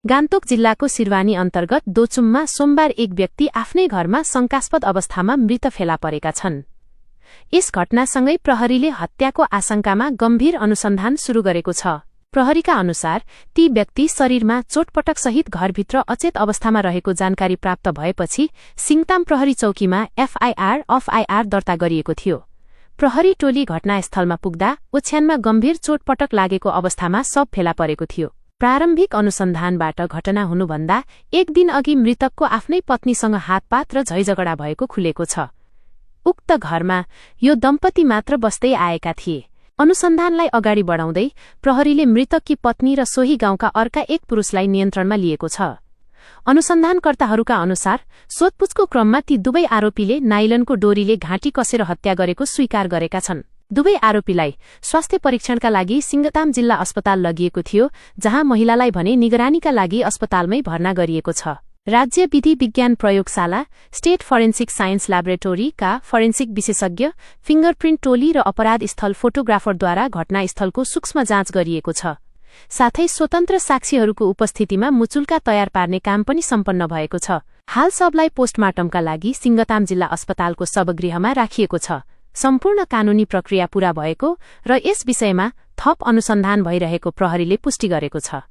गान्तोक जिल्लाको सिरवानी अन्तर्गत दोचुममा सोमबार एक व्यक्ति आफ्नै घरमा शंकास्पद अवस्थामा मृत फेला परेका छन्। यस घटनासँगै प्रहरीले हत्याको आशंकामा गम्भीर अनुसन्धान शुरू गरेको छ। प्रहरीका अनुसार ती व्यक्ति शरीरमा चोटपटकसहित घरभित्र अचेत अवस्थामा रहेको जानकारी प्राप्त भएपछि सिङताम प्रहरी चौकीमा एफआईआर दर्ता गरिएको थियो। प्रहरी टोली घटनास्थलमा पुग्दा ओछ्यानमा गम्भीर चोटपटक लागेको अवस्थामा शव फेला परेको थियो। प्रारम्भिक अनुसन्धानबाट घटना हुनुभन्दा एक दिन अघि मृतकको आफ्नै पत्नीसँग हातपात र झैझगडा भएको खुलेको छ। उक्त घरमा यो दम्पति मात्र बस्दै आएका थिए। अनुसन्धानलाई अगाडि बढाउँदै प्रहरीले मृतककी पत्नी र सोही गाउँका अर्का एक पुरुषलाई नियन्त्रणमा लिएको छ। अनुसन्धानकर्ताहरूका अनुसार सोधपुछको क्रममा ती दुवै आरोपीले नाइलनको डोरीले घाँटी कसेर हत्या गरेको स्वीकार गरेका छन्। दुवै आरोपीलाई स्वास्थ्य परीक्षणका लागि सिङताम जिल्ला अस्पताल लगिएको थियो, जहाँ महिलालाई भने निगरानीका लागि अस्पतालमै भर्ना गरिएको छ। राज्य विधि विज्ञान प्रयोगशाला, स्टेट फरेन्सिक साइन्स ल्याबोरेटोरीका फरेन्सिक विशेषज्ञ, फिंगरप्रिन्ट टोली र अपराध स्थल फोटोग्राफरद्वारा घटनास्थलको सूक्ष्म जाँच गरिएको छ। साथै स्वतन्त्र साक्षीहरूको उपस्थितिमा मुचुल्का तयार पार्ने काम पनि सम्पन्न भएको छ। हाल शवलाई पोस्टमार्टमका लागि सिङताम जिल्ला अस्पतालको शवगृहमा राखिएको छ। सम्पूर्ण कानूनी प्रक्रिया पूरा भएको र यस विषयमा थप अनुसन्धान भइरहेको प्रहरीले पुष्टि गरेको छ।